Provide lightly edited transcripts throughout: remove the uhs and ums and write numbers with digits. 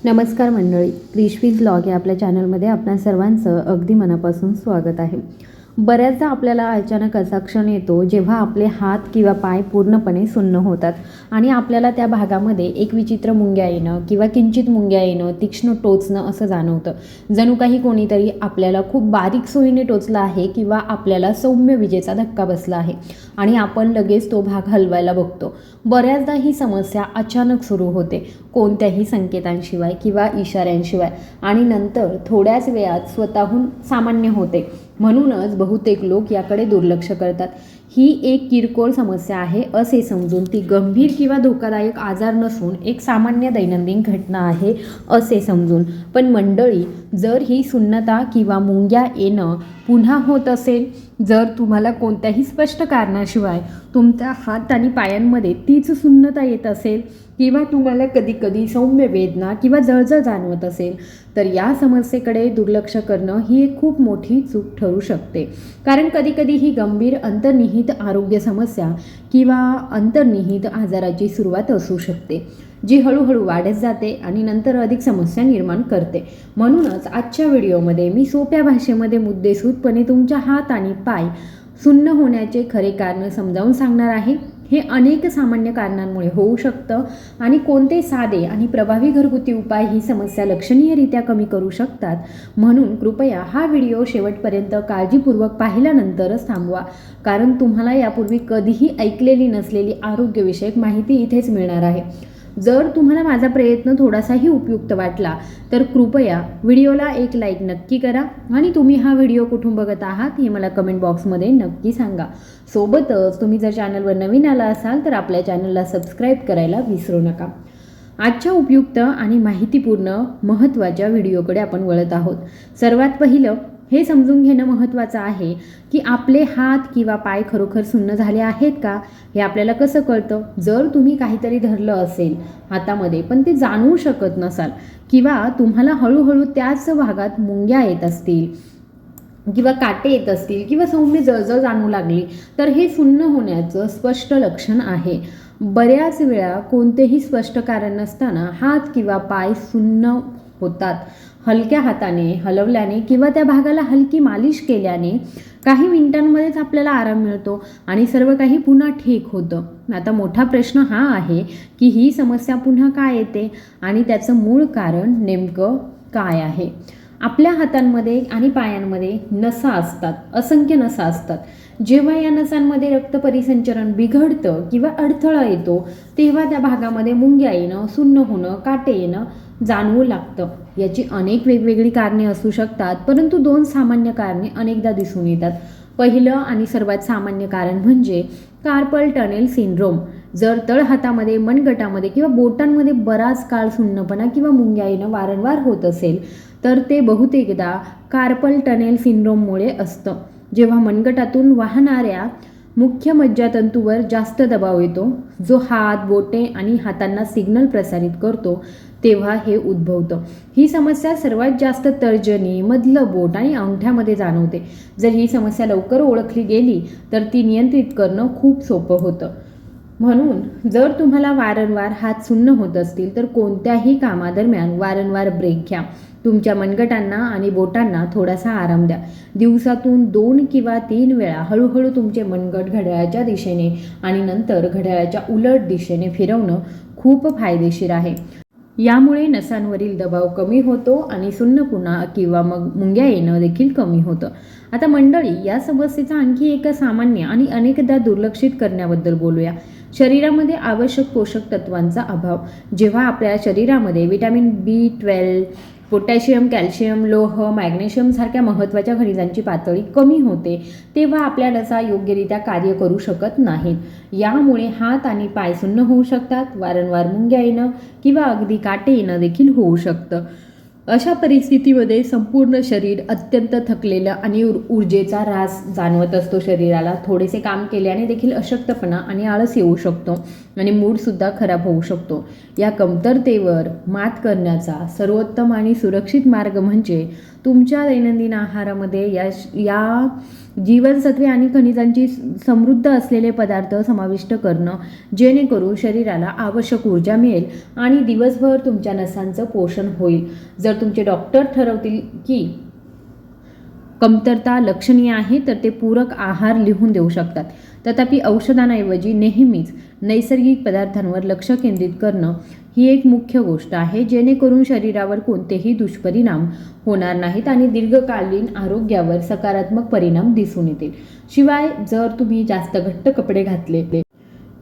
नमस्कार मंडळी, क्रिशवीज व्लॉग या आपल्या चॅनलमध्ये आपल्या सर्वांचं अगदी मनापासून स्वागत आहे. बऱ्याचदा आपल्याला अचानक असा क्षण येतो जेव्हा आपले हात किंवा पाय पूर्णपणे सुन्न होतात आणि आपल्याला त्या भागामध्ये एक विचित्र मुंग्या येणं किंवा किंचित मुंग्या येणं, तीक्ष्ण टोचणं असं जाणवतं. जणू काही कोणीतरी आपल्याला खूप बारीक सोयीने टोचलं आहे किंवा आपल्याला सौम्य विजेचा धक्का बसला आहे आणि आपण लगेच तो भाग हलवायला बघतो. बऱ्याचदा ही समस्या अचानक सुरू होते, कोणत्याही संकेतांशिवाय किंवा इशाऱ्यांशिवाय, आणि नंतर थोड्याच वेळात स्वतःहून सामान्य होते. म्हणूनच बहुतेक लोक याकडे दुर्लक्ष करतात. ही एक किरकोळ समस्या आहे असे समजून ती गंभीर किंवा धोकादायक आजार नसून एक सामान्य दैनंदिन घटना आहे असे समजून. पण मंडळी, जर ही सुन्नता किंवा मुंग्या येणं पुन्हा होत असेल, जर तुम्हाला कोणत्याही स्पष्ट कारणाशिवाय तुमच्या हात आणि पायांमध्ये तीच सुन्नता येत असेल किंवा तुम्हाला कधीकधी सौम्य वेदना किंवा जळजळ जाणवत असेल, तर या समस्येकडे दुर्लक्ष करणं ही एक खूप मोठी चूक ठरू शकते. कारण कधीकधी ही गंभीर अंतर्निहित आरोग्य समस्या किंवा अंतर्निहित आजाराची सुरुवात असू शकते, जी हळूहळू वाढत जाते आणि नंतर अधिक समस्या निर्माण करते. म्हणूनच आजच्या व्हिडिओमध्ये मी सोप्या भाषेमध्ये मुद्देसूदपणे तुमच्या हात आणि पाय सुन्न होण्याचे खरे कारण समजावून सांगणार आहे. हे अनेक सामान्य कारणांमुळे होऊ शकतं आणि कोणते साधे आणि प्रभावी घरगुती उपाय ही समस्या लक्षणीयरित्या कमी करू शकतात. म्हणून कृपया हा व्हिडिओ शेवटपर्यंत काळजीपूर्वक पाहिल्यानंतरच थांबवा, कारण तुम्हाला यापूर्वी कधीही ऐकलेली नसलेली आरोग्यविषयक माहिती इथेच मिळणार आहे. जर तुम्हाला माझा प्रयत्न थोडासाही उपयुक्त वाटला तर कृपया व्हिडिओला एक लाईक नक्की करा आणि तुम्ही हा व्हिडिओ कुठून बघत आहात हे मला कमेंट बॉक्समध्ये नक्की सांगा. सोबतच तुम्ही जर चॅनलवर नवीन आला असाल तर आपल्या चॅनलला सबस्क्राईब करायला विसरू नका. आजच्या उपयुक्त आणि माहितीपूर्ण महत्त्वाच्या व्हिडिओकडे आपण वळत आहोत. सर्वात पहिलं हे समजून घेणं महत्त्वाचं आहे की आपले हात किंवा पाय खरोखर सुन्न झाले आहेत का, हे आपल्याला कसं कळतं. जर तुम्ही काहीतरी धरलं असेल हातामध्ये पण ते जाणवू शकत नसाल किंवा तुम्हाला हळूहळू त्याच भागात मुंग्या येत असतील किंवा काटे येत असतील किंवा सौम्य जळजळ जाणवू लागली, तर हे सुन्न होण्याचं स्पष्ट लक्षण आहे. बऱ्याच वेळा कोणतेही स्पष्ट कारण नसताना हात किंवा पाय सुन्न होतात. हलक्या हाताने हलवल्याने किंवा त्या भागाला हलकी मालिश केल्याने काही मिनिटांमध्येच आपल्याला आराम मिळतो आणि सर्व काही पुन्हा ठीक होतं. आता मोठा प्रश्न हा आहे की ही समस्या पुन्हा का येते आणि त्याचं मूळ कारण नेमकं काय आहे. आपल्या हातांमध्ये आणि पायांमध्ये नसा असतात, असंख्य नसा असतात. जेव्हा या नसांमध्ये रक्त परिसंचरण बिघडतं किंवा अडथळा येतो, तेव्हा त्या भागामध्ये मुंग्या येणं, सुन्न होणं, काटे येणं जाणवू लागतं. याची अनेक वेगवेगळी कारणे असू शकतात, परंतु दोन सामान्य कारणे अनेकदा दिसून येतात. पहिलं आणि सर्वात सामान्य कारण म्हणजे कार्पल टनेल सिंड्रोम. जर तळहातामध्ये, मनगटामध्ये किंवा बोटांमध्ये बराच काळ सुन्नपणा किंवा मुंग्या येणं वारंवार होत असेल, तर ते बहुतेकदा कार्पल टनेल सिंड्रोममुळे असतं. जेव्हा मनगटातून वाहणाऱ्या मुख्य मज्जातंतूवर जास्त दबाव येतो, जो हात, बोटे आणि हातांना सिग्नल प्रसारित करतो, तेव्हा हे उद्भवतं. ही समस्या सर्वात जास्त तर्जनी, मधलं बोट आणि अंगठ्यामध्ये जाणवते. जर ही समस्या लवकर ओळखली गेली तर ती नियंत्रित करणं खूप सोपं होतं. म्हणून जर तुम्हाला वारंवार हात सुन्न होत असतील तर कोणत्याही कामादरम्यान वारंवार ब्रेक घ्या. तुमच्या मनगटांना आणि बोटांना थोडासा आराम द्या. दिवसातून 2 किंवा 3 वेळा हळूहळू तुमचे मनगट घड्याळाच्या दिशेने आणि नंतर घड्याळाच्या उलट दिशेने फिरवणं खूप फायदेशीर आहे. यामुळे नसांवरील दबाव कमी होतो आणि सुन्नपणा किंवा मग मुंग्या येणं देखील कमी होतं. आता मंडळी, या समस्येचा आणखी एका सामान्य आणि अनेकदा दुर्लक्षित करण्याबद्दल बोलूया. शरीरामध्ये आवश्यक पोषक तत्वांचा अभाव. जेव्हा आपल्या शरीरामध्ये व्हिटॅमिन B12, पोटॅशियम, कॅल्शियम, लोह, मॅग्नेशियम सारख्या महत्त्वाच्या खनिजांची पातळी कमी होते, तेव्हा आपल्या नसा योग्यरित्या कार्य करू शकत नाहीत. यामुळे हात आणि पाय सुन्न होऊ शकतात, वारंवार मुंग्या येणं किंवा अगदी काटे येणं देखील होऊ शकतं. अशा परिस्थितीमध्ये संपूर्ण शरीर अत्यंत थकलेलं आणि ऊर्जेचा ऱ्हास जाणवत असतो. शरीराला थोडेसे काम केल्याने देखील अशक्तपणा आणि आळस येऊ शकतो. आणि मूडसुद्धा खराब होऊ शकतो. या कमतरतेवर मात करण्याचा सर्वोत्तम आणि सुरक्षित मार्ग म्हणजे तुमच्या दैनंदिन आहारामध्ये या जीवनसत्वे आणि खनिजांची समृद्ध असलेले पदार्थ समाविष्ट करणं, जेणेकरून शरीराला आवश्यक ऊर्जा मिळेल आणि दिवसभर तुमच्या नसांचं पोषण होईल. जर तुमचे डॉक्टर ठरवतील की कमतरता लक्षणीय आहे तर ते पूरक आहार लिहून देऊ शकतात. तथापि औषधांऐवजी नेहमीच नैसर्गिक पदार्थांवर लक्ष केंद्रित करणं ही एक मुख्य गोष्ट आहे, जेणेकरून शरीरावर कोणतेही दुष्परिणाम होणार नाहीत आणि दीर्घकालीन आरोग्यावर सकारात्मक परिणाम दिसून येतील. शिवाय जर तुम्ही जास्त घट्ट कपडे घातले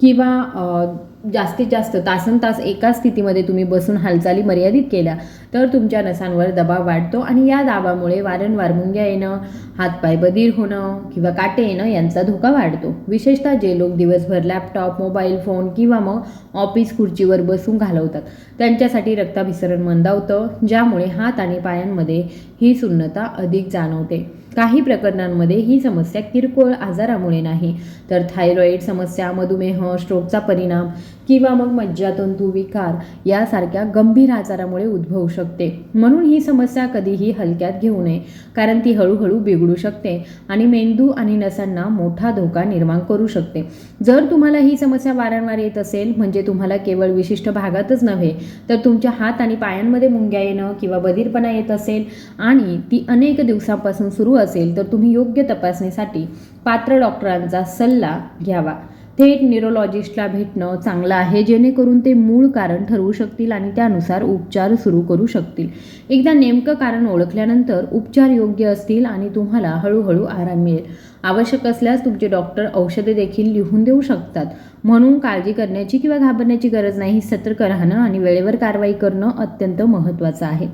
किंवा जास्तीत जास्त तासनतास एका स्थितीमध्ये तुम्ही बसून हालचाली मर्यादित केल्या तर तुमच्या नसांवर दबाव वाढतो आणि या दाबामुळे वारंवार मुंग्या येणं, हातपाय बधीर होणं किंवा काटे येणं यांचा धोका वाढतो. विशेषतः जे लोक दिवसभर लॅपटॉप, मोबाईल फोन किंवा मग ऑफिस खुर्चीवर बसून घालवतात त्यांच्यासाठी रक्ताभिसरण मंदावतं, ज्यामुळे हात आणि पायांमध्ये ही सुन्नता अधिक जाणवते. काही प्रकरणांमध्ये ही समस्या किरकोळ आजारामुळे नाही तर थायरॉईड समस्या, मधुमेह, स्ट्रोकचा परिणाम किंवा मग मज्जातंतू विकार यासारख्या गंभीर आजारामुळे उद्भवू शकते. म्हणून ही समस्या कधीही हलक्यात घेऊ नये, कारण ती हळूहळू बिघडू शकते आणि मेंदू आणि नसांना मोठा धोका निर्माण करू शकते. जर तुम्हाला ही समस्या वारंवार येत असेल, म्हणजे तुम्हाला केवळ विशिष्ट भागातच नव्हे तर तुमच्या हात आणि पायांमध्ये मुंग्या येणं किंवा बधीरपणा येत असेल आणि ती अनेक दिवसांपासून सुरू असेल तर तुम्ही योग्य तपासणीसाठी पात्र डॉक्टरांचा सल्ला घ्यावा. थेट न्यूरोलॉजिस्टला भेटणं चांगलं आहे, जेणेकरून ते मूळ कारण ठरवू शकतील आणि त्यानुसार उपचार सुरू करू शकतील. एकदा नेमकं कारण ओळखल्यानंतर उपचार योग्य असतील आणि तुम्हाला हळूहळू आराम मिळेल. आवश्यक असल्यास तुमचे डॉक्टर औषधे देखील लिहून देऊ शकतात. म्हणून काळजी करण्याची किंवा घाबरण्याची गरज नाही. सतर्क राहणं आणि वेळेवर कारवाई करणं अत्यंत महत्त्वाचं आहे.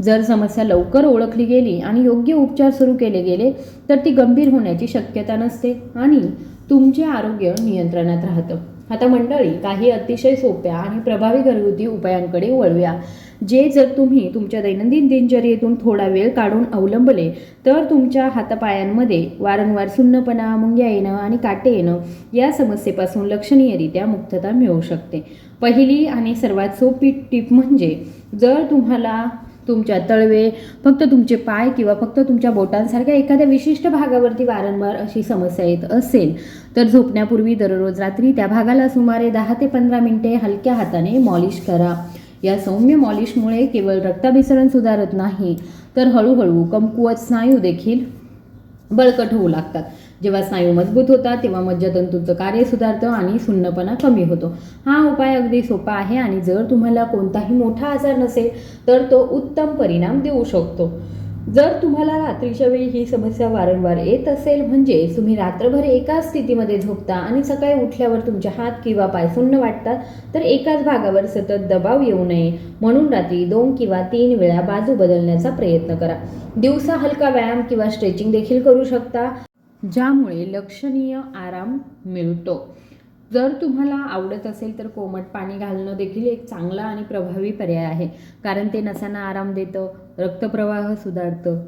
जर समस्या लवकर ओळखली गेली आणि योग्य उपचार सुरू केले गेले तर ती गंभीर होण्याची शक्यता नसते आणि तुमचे आरोग्य नियंत्रणात राहतं. आता मंडळी, काही अतिशय सोप्या आणि प्रभावी घरगुती उपायांकडे वळूया, जे जर तुम्ही तुमच्या दैनंदिन दिनचर्येतून थोडा वेळ काढून अवलंबले तर तुमच्या हातापायांमध्ये वारंवार सुन्नपणा, मुंग्या येणं आणि काटे येणं या समस्येपासून लक्षणीयरित्या मुक्तता मिळू शकते. पहिली आणि सर्वात सोपी टीप म्हणजे जर तुम्हाला तुमच्या तळवे, फक्त तुमचे पाय किंवा फक्त तुमच्या बोटांसारख्या एखाद्या विशिष्ट भागावरती वारंवार अशी समस्या येत असेल तर झोपण्यापूर्वी दररोज रात्री त्या भागाला सुमारे 10 ते 15 मिनिटे हलक्या हाताने मॉलिश करा. या सौम्य मॉलिशमुळे केवळ रक्ताभिसरण सुधारत नाही तर हळूहळू कमकुवत स्नायू देखील बळकट होऊ लागतात. जेव्हा स्नायू मजबूत होतात तेव्हा मज्जातंतूंचं कार्य सुधारतं आणि सुन्नपणा कमी होतो. हा उपाय अगदी सोपा आहे आणि जर तुम्हाला कोणताही मोठा आजार नसेल तर तो उत्तम परिणाम देऊ शकतो. जर तुम्हाला रात्रीच्या वेळी ही समस्या वारंवार येत असेल, म्हणजे तुम्ही रात्रभर एकाच स्थितीमध्ये झोपता आणि सकाळी उठल्यावर तुमचे हात किंवा पाय सुन्न वाटतात, तर एकाच भागावर सतत दबाव येऊ नये म्हणून रात्री 2 किंवा 3 वेळा बाजू बदलण्याचा प्रयत्न करा. दिवसा हलका व्यायाम किंवा स्ट्रेचिंग देखील करू शकता, ज्यामुळे लक्षणीय आराम मिळतो. जर तुम्हाला आवडत असेल तर कोमट पाणी घालणं देखील एक चांगला आणि प्रभावी पर्याय आहे, कारण ते नसांना आराम देतं, रक्तप्रवाह सुधारतं,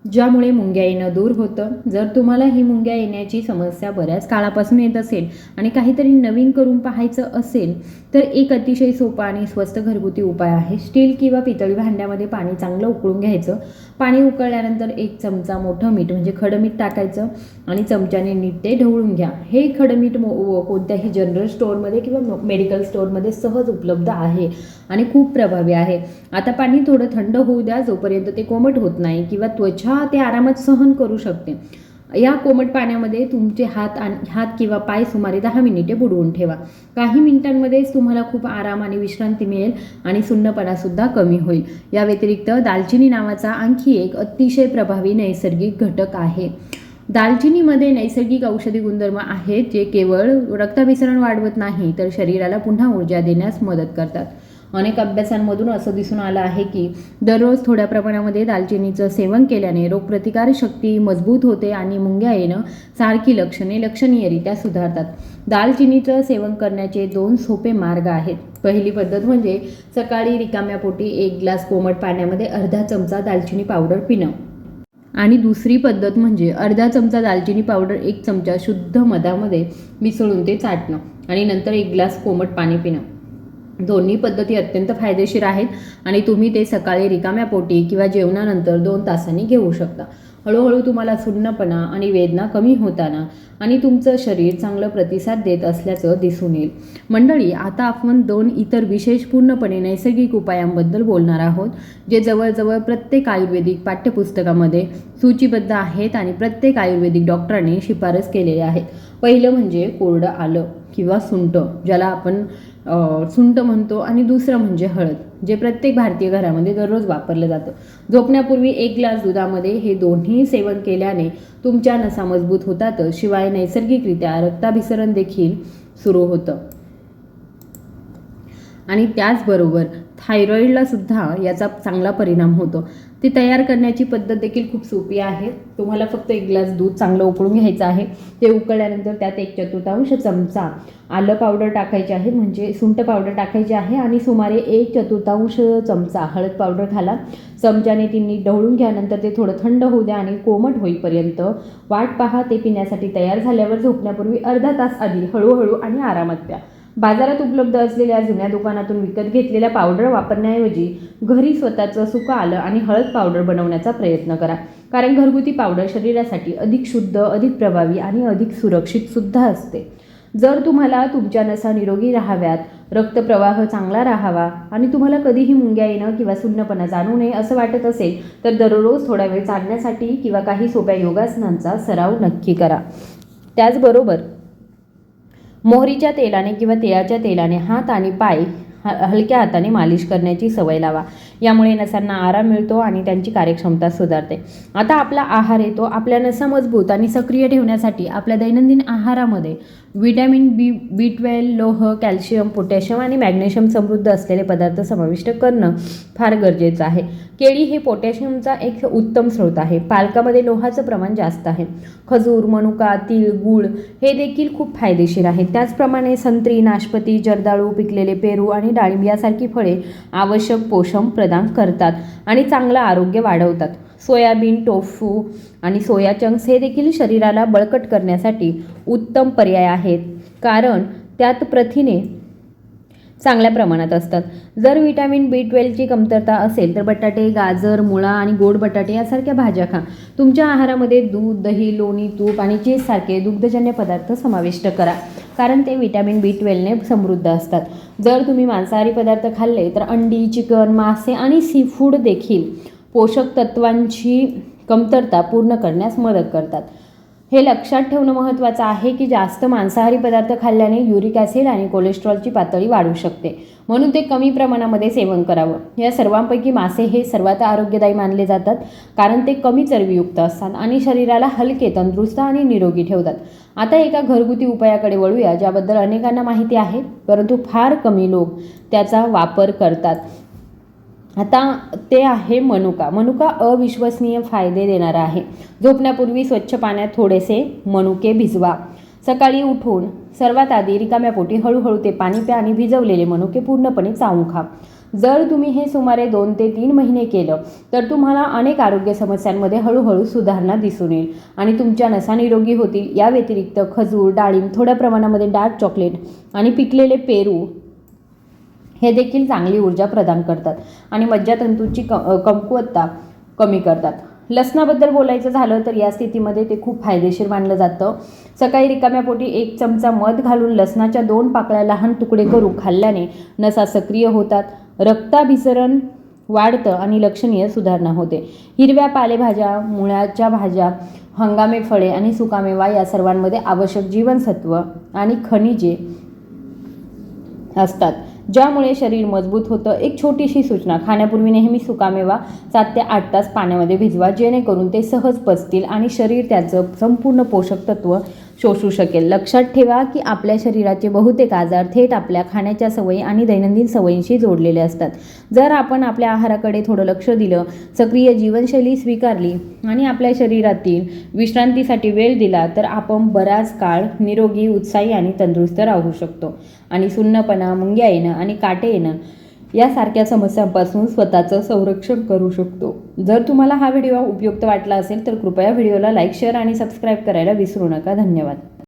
ज्यामुळे मुंग्या येणं दूर होतं. जर तुम्हाला ही मुंग्या येण्याची समस्या बऱ्याच काळापासून येत असेल आणि काहीतरी नवीन करून पाहायचं असेल तर एक अतिशय सोपा आणि स्वस्त घरगुती उपाय आहे. स्टील किंवा पितळी भांड्यामध्ये पाणी चांगलं उकळून घ्यायचं. पाणी उकळल्यानंतर 1 चमचा मोठं मीठ म्हणजे खडं मीठ टाकायचं आणि चमच्याने नीट ते ढवळून घ्या. हे खडं मीठ कोणत्याही जनरल स्टोअरमध्ये किंवा मेडिकल स्टोअरमध्ये सहज उपलब्ध आहे आणि खूप प्रभावी आहे. आता पाणी थोडं थंड होऊ द्या, जोपर्यंत ते कोमट होत नाही किंवा त्वचा ते आरामात सहन करू शकते. या कोमट पाण्यामध्ये तुमचे हात किंवा पाय सुमारे 10 मिनिटे बुडवून ठेवा. काही मिनिटांमध्येच तुम्हाला खूप आराम आणि विश्रांती मिळेल आणि सुन्नपणासुद्धा कमी होईल. या व्यतिरिक्त दालचिनी नावाचा आणखी एक अतिशय प्रभावी नैसर्गिक घटक आहे. दालचिनीमध्ये नैसर्गिक औषधी गुणधर्म आहेत, जे केवळ रक्ताभिसरण वाढवत नाही तर शरीराला पुन्हा ऊर्जा देण्यास मदत करतात. अनेक अभ्यासांमधून असं दिसून आलं आहे की दररोज थोड्या प्रमाणामध्ये दालचिनीचं सेवन केल्याने रोगप्रतिकारक शक्ती मजबूत होते आणि मुंग्या येणं सारखी लक्षणे लक्षणीयरित्या सुधारतात. दालचिनीचं सेवन करण्याचे 2 सोपे मार्ग आहेत. पहिली पद्धत म्हणजे सकाळी रिकाम्या पोटी 1 ग्लास कोमट पाण्यामध्ये अर्धा चमचा दालचिनी पावडर पिणं आणि दुसरी पद्धत म्हणजे अर्धा चमचा दालचिनी पावडर 1 चमचा शुद्ध मधामध्ये मिसळून ते चाटणं आणि नंतर 1 ग्लास कोमट पाणी पिणं। दोन्ही पद्धती अत्यंत फायदेशीर आहेत आणि तुम्ही ते सकाळी रिकाम्या पोटी किंवा जेवणानंतर 2 तासांनी घेऊ शकता। हळूहळू तुम्हाला सुन्नपणा आणि वेदना कमी होताना आणि तुमचं शरीर चांगलं प्रतिसाद देत असल्याचं दिसून येईल। मंडळी, आता आपण 2 इतर विशेष पूर्णपणे नैसर्गिक उपायांबद्दल बोलणार आहोत, जे जवळजवळ प्रत्येक आयुर्वेदिक पाठ्यपुस्तकामध्ये सूचीबद्ध आहेत आणि प्रत्येक आयुर्वेदिक डॉक्टरांनी शिफारस केलेले आहेत। पहिलं म्हणजे कोरडं आलं किंवा सुंठ, ज्याला आपण सुंठ म्हणतो, आणि दुसरं म्हणजे हळद, जे प्रत्येक भारतीय घरामध्ये दररोज वापरलं जातं। झोपण्यापूर्वी 1 ग्लास दुधामध्ये हे दोन्ही सेवन केल्याने तुमच्या नसा मजबूत होतात, शिवाय नैसर्गिकरित्या रक्ताभिसरण देखील सुरू होतं आणि त्याचबरोबर थायरॉईडला सुद्धा याचा चांगला परिणाम होतो। ती तयार करण्याची पद्धत देखील खूप सोपी आहे। तुम्हाला फक्त 1 ग्लास दूध चांगलं उकळून घ्यायचं आहे। ते उकळल्यानंतर त्यात 1/4 चमचा आलं पावडर टाकायचे आहे, म्हणजे सुंठ पावडर टाकायची आहे, आणि सुमारे 1/4 चमचा हळद पावडर घाला। चमच्याने ती नीट ढवळून घ्या। नंतर ते थोडं थंड होऊ द्या आणि कोमट होईपर्यंत वाट पहा। ते पिण्यासाठी तयार झाल्यावर झोपण्यापूर्वी अर्धा तास आधी हळूहळू आणि आरामात प्या। बाजारात उपलब्ध असलेल्या जुन्या दुकानातून विकत घेतलेल्या पावडर वापरण्याऐवजी घरी स्वतःचं सुकं आलं आणि हळद पावडर बनवण्याचा प्रयत्न करा, कारण घरगुती पावडर शरीरासाठी अधिक शुद्ध, अधिक प्रभावी आणि अधिक सुरक्षित सुद्धा असते। जर तुम्हाला तुमच्या नसा निरोगी राहाव्यात, रक्तप्रवाह चांगला राहावा आणि तुम्हाला कधीही मुंग्या येणं किंवा सुन्नपणा जाणवू नये असं वाटत असेल, तर दररोज थोडा वेळ चालण्यासाठी किंवा काही सोप्या योगासनांचा सराव नक्की करा। त्याचबरोबर मोहरीच्या तेलाने किंवा तिळाच्या तेलाने हात आणि पाय हलक्या हाताने मालिश करण्याची सवय लावा। यामुळे नसांना आराम मिळतो आणि त्यांची कार्यक्षमता सुधारते। आता आपला आहार येतो। आपल्या नसा मजबूत आणि सक्रिय ठेवण्यासाठी आपल्या दैनंदिन आहारामध्ये विटॅमिन B12, लोह, कॅल्शियम, पोटॅशियम आणि मॅग्नेशियम समृद्ध असलेले पदार्थ समाविष्ट करणं फार गरजेचं आहे। केळी हे पोटॅशियमचा एक उत्तम स्रोत आहे। पालकामध्ये लोहाचं प्रमाण जास्त आहे। खजूर, मनुका, तीळ, गूळ हे देखील खूप फायदेशीर आहेत। त्याचप्रमाणे संत्री, नाशपती, जर्दाळू, पिकलेले पेरू आणि डाळिंब यासारखी फळे आवश्यक पोषण प्रदान करतात आणि चांगलं आरोग्य वाढवतात। सोयाबीन, टोफू आणि सोया चंक्स हे देखील शरीराला बळकट करण्यासाठी उत्तम पर्याय आहेत, कारण त्यात प्रथिने चांगल्या प्रमाणात असतात। जर विटॅमिन B12ची कमतरता असेल तर बटाटे, गाजर, मुळा आणि गोड बटाटे यासारख्या भाज्या खा। तुमच्या आहारामध्ये दूध, दही, लोणी, तूप आणि चीज सारखे दुग्धजन्य पदार्थ समाविष्ट करा, कारण ते विटॅमिन B12ने समृद्ध असतात। जर तुम्ही मांसाहारी पदार्थ खाल्ले तर अंडी, चिकन, मासे आणि सीफूड देखील पोषक तत्वांची कमतरता पूर्ण करण्यास मदत करतात। हे लक्षात ठेवणं महत्त्वाचं आहे की जास्त मांसाहारी पदार्थ खाल्ल्याने युरिक ॲसिड आणि कोलेस्ट्रॉलची पातळी वाढू शकते, म्हणून ते कमी प्रमाणामध्ये सेवन करावं। या सर्वांपैकी मासे हे सर्वात आरोग्यदायी मानले जातात, कारण ते कमी चरबीयुक्त असतात आणि शरीराला हलके, तंदुरुस्त आणि निरोगी ठेवतात। आता एका घरगुती उपायाकडे वळूया, ज्याबद्दल अनेकांना माहिती आहे, परंतु फार कमी लोक त्याचा वापर करतात। आता ते आहे मनुका। मनुका अविश्वसनीय फायदे देणारा आहे। झोपण्यापूर्वी स्वच्छ पाण्यात थोडेसे मनुके भिजवा। सकाळी उठून सर्वात आधी रिकाम्या पोटी हळूहळू ते पाणी प्या आणि भिजवलेले मनुके पूर्णपणे चावून खा। जर तुम्ही हे सुमारे 2 ते 3 महिने केलं तर तुम्हाला अनेक आरोग्य समस्यांमध्ये हळूहळू सुधारणा दिसून येईल आणि तुमच्या नसा निरोगी होतील। या व्यतिरिक्त खजूर, डाळिंब, थोड्या प्रमाणामध्ये डार्क चॉकलेट आणि पिकलेले पेरू हे देखील चांगली ऊर्जा प्रदान करतात आणि मज्जातंतूंची कमकुवतता कमी करतात। लसणाबद्दल बोलायचं झालं तर या स्थितीमध्ये ते खूप फायदेशीर मानलं जातं। सकाळी रिकाम्या पोटी 1 चमचा मध घालून लसणाच्या 2 पाकळ्या लहान तुकडे करून खाल्ल्याने नसा सक्रिय होतात, रक्ताभिसरण वाढतं आणि लक्षणीय सुधारणा होते। हिरव्या पालेभाज्या, मुळ्याच्या भाज्या, हंगामी फळे आणि सुकामेवा या सर्वांमध्ये आवश्यक जीवनसत्व आणि खनिजे असतात, ज्यामुळे शरीर मजबूत होतं। एक छोटीशी सूचना: खाण्यापूर्वी नेहमी सुकामेवा 7 ते 8 तास पाण्यामध्ये भिजवा, जेणेकरून ते सहज पचतील आणि शरीर त्याचं संपूर्ण पोषक तत्व शोषू शकेल। लक्षात ठेवा की आपल्या शरीराचे बहुतेक आजार थेट आपल्या खाण्याच्या सवयी आणि दैनंदिन सवयींशी जोडलेले असतात। जर आपण आपल्या आहाराकडे थोडं लक्ष दिलं, सक्रिय जीवनशैली स्वीकारली आणि आपल्या शरीरातील विश्रांतीसाठी वेळ दिला तर आपण बराच काळ निरोगी, उत्साही आणि तंदुरुस्त राहू शकतो आणि सुन्नपणा, मुंग्या येणं आणि काटे येणं यासारख्या समस्यांपासून स्वतःचं संरक्षण करू शकतो. जर तुम्हाला हा व्हिडिओ उपयुक्त वाटला असेल तर कृपया व्हिडिओला लाईक, शेअर आणि सबस्क्राईब करायला विसरू नका. धन्यवाद.